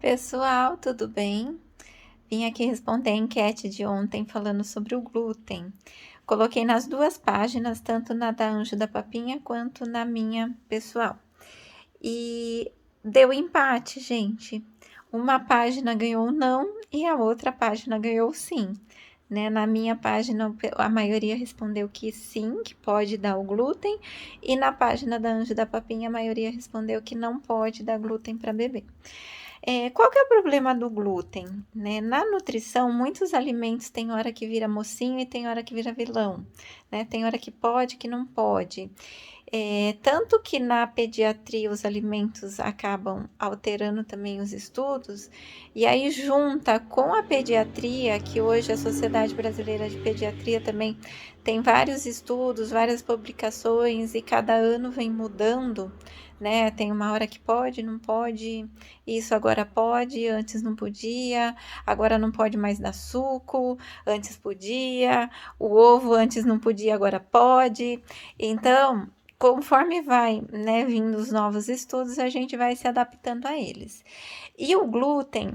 Pessoal, tudo bem? Vim aqui responder a enquete de ontem falando sobre o glúten. Coloquei nas duas páginas, tanto na da Anjo da Papinha quanto na minha pessoal. E deu empate, gente. Uma página ganhou não e a outra página ganhou sim. Né? Na minha página, a maioria respondeu que sim, que pode dar o glúten, e na página da Anjo da Papinha, a maioria respondeu que não pode dar glúten para bebê. Qual que é o problema do glúten? Né? Na nutrição, muitos alimentos tem hora que vira mocinho e tem hora que vira vilão. Né? Tem hora que pode, que não pode. Tanto que na pediatria os alimentos acabam alterando também os estudos, e aí junta com a pediatria, que hoje a Sociedade Brasileira de Pediatria também tem vários estudos, várias publicações, e cada ano vem mudando, né? Tem uma hora que pode, não pode, isso agora pode, antes não podia, agora não pode mais dar suco, antes podia, o ovo antes não podia, agora pode. Então, conforme vai, né, vindo os novos estudos, a gente vai se adaptando a eles. E o glúten,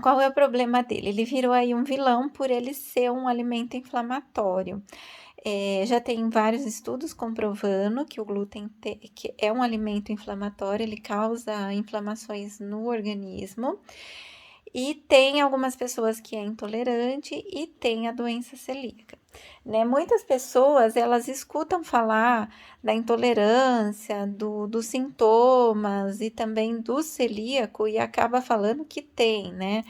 qual é o problema dele? Ele virou aí um vilão por ele ser um alimento inflamatório. Já tem vários estudos comprovando que o glúten que é um alimento inflamatório, ele causa inflamações no organismo. E tem algumas pessoas que é intolerante e tem a doença celíaca. Né? Muitas pessoas, elas escutam falar da intolerância, dos sintomas e também do celíaco e acaba falando que tem, né?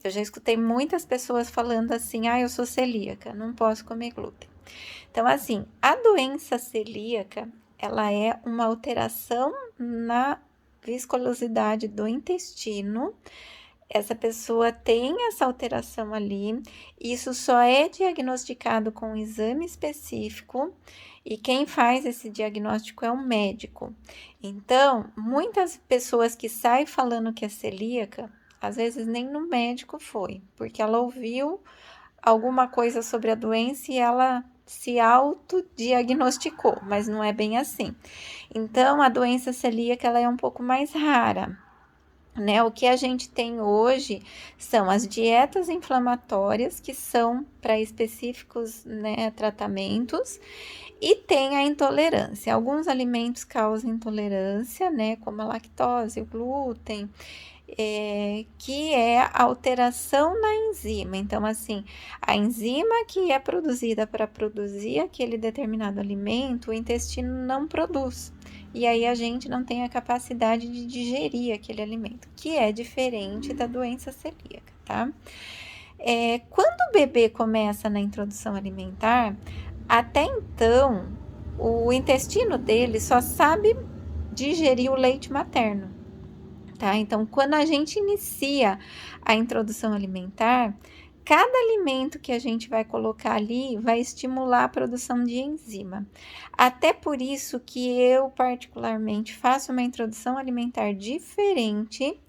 Eu já escutei muitas pessoas falando assim, eu sou celíaca, não posso comer glúten. Então, assim, a doença celíaca, ela é uma alteração na viscosidade do intestino. Essa pessoa tem essa alteração ali, isso só é diagnosticado com um exame específico e quem faz esse diagnóstico é um médico. Então, muitas pessoas que saem falando que é celíaca, às vezes nem no médico foi, porque ela ouviu alguma coisa sobre a doença e ela se autodiagnosticou, mas não é bem assim. Então, a doença celíaca ela é um pouco mais rara. Né, o que a gente tem hoje são as dietas inflamatórias, que são para específicos, né, tratamentos, e tem a intolerância. Alguns alimentos causam intolerância, né, como a lactose, o glúten, que é a alteração na enzima. Então, assim, a enzima que é produzida para produzir aquele determinado alimento, o intestino não produz. E aí a gente não tem a capacidade de digerir aquele alimento, que é diferente da doença celíaca, tá? Quando o bebê começa na introdução alimentar, até então, o intestino dele só sabe digerir o leite materno. Tá? Então, quando a gente inicia a introdução alimentar, cada alimento que a gente vai colocar ali vai estimular a produção de enzima. Até por isso que eu, particularmente, faço uma introdução alimentar diferente,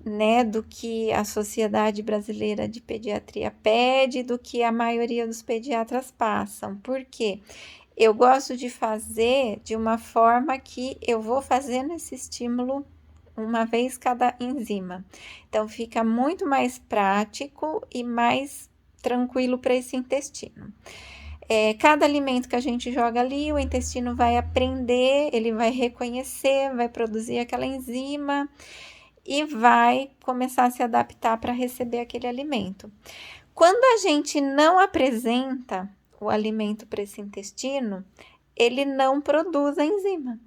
né, do que a Sociedade Brasileira de Pediatria pede, do que a maioria dos pediatras passam. Por quê? Eu gosto de fazer de uma forma que eu vou fazendo esse estímulo uma vez cada enzima. Então, fica muito mais prático e mais tranquilo para esse intestino. Cada alimento que a gente joga ali, o intestino vai aprender, ele vai reconhecer, vai produzir aquela enzima e vai começar a se adaptar para receber aquele alimento. Quando a gente não apresenta o alimento para esse intestino, ele não produz a enzima.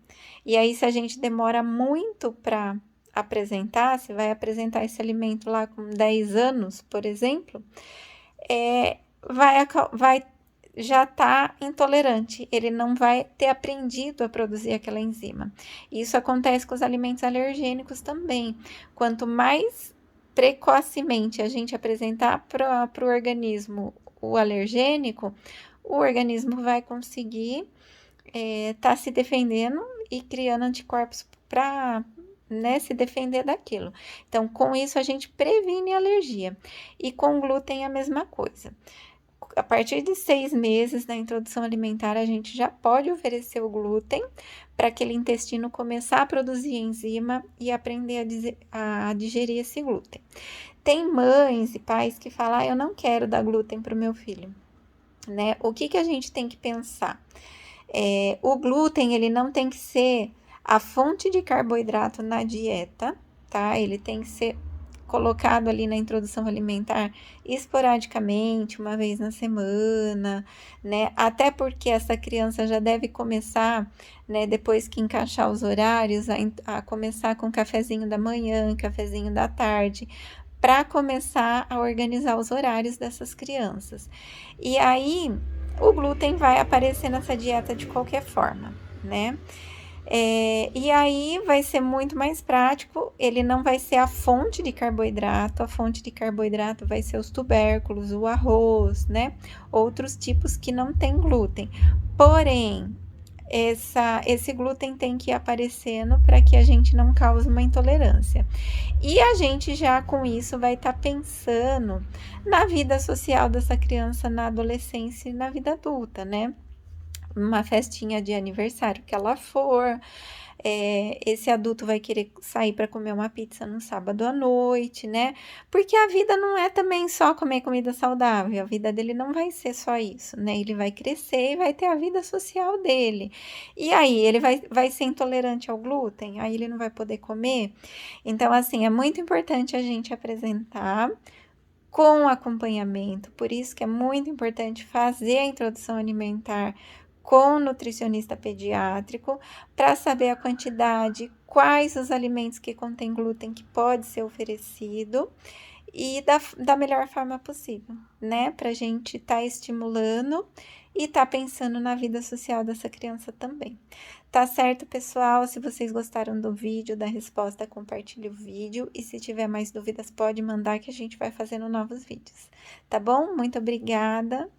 E aí, se a gente demora muito para apresentar, se vai apresentar esse alimento lá com 10 anos, por exemplo, vai já tá intolerante, ele não vai ter aprendido a produzir aquela enzima. Isso acontece com os alimentos alergênicos também. Quanto mais precocemente a gente apresentar para o organismo o alergênico, o organismo vai conseguir tá se defendendo e criando anticorpos para, né, se defender daquilo. Então, com isso a gente previne a alergia. E com glúten é a mesma coisa. A partir de 6 meses na introdução alimentar, a gente já pode oferecer o glúten para aquele intestino começar a produzir enzima e aprender a digerir esse glúten. Tem mães e pais que falam, eu não quero dar glúten para o meu filho, né? O que a gente tem que pensar? O glúten, ele não tem que ser a fonte de carboidrato na dieta, tá? Ele tem que ser colocado ali na introdução alimentar esporadicamente, uma vez na semana, né? Até porque essa criança já deve começar, né, depois que encaixar os horários, a começar com cafezinho da manhã, cafezinho da tarde, para começar a organizar os horários dessas crianças. E aí, o glúten vai aparecer nessa dieta de qualquer forma, né? E aí vai ser muito mais prático, ele não vai ser a fonte de carboidrato vai ser os tubérculos, o arroz, né? Outros tipos que não tem glúten. Porém, esse glúten tem que ir aparecendo para que a gente não cause uma intolerância. E a gente já com isso vai estar pensando na vida social dessa criança na adolescência e na vida adulta, né? Uma festinha de aniversário que ela for, esse adulto vai querer sair para comer uma pizza no sábado à noite, né? Porque a vida não é também só comer comida saudável, a vida dele não vai ser só isso, né? Ele vai crescer e vai ter a vida social dele. E aí, ele vai ser intolerante ao glúten, aí ele não vai poder comer. Então, assim, é muito importante a gente apresentar com acompanhamento, por isso que é muito importante fazer a introdução alimentar com o nutricionista pediátrico, para saber a quantidade, quais os alimentos que contêm glúten que pode ser oferecido e da melhor forma possível, né? Para a gente estar estimulando e estar pensando na vida social dessa criança também. Tá certo, pessoal? Se vocês gostaram do vídeo, da resposta, compartilhe o vídeo. E se tiver mais dúvidas, pode mandar que a gente vai fazendo novos vídeos. Tá bom? Muito obrigada.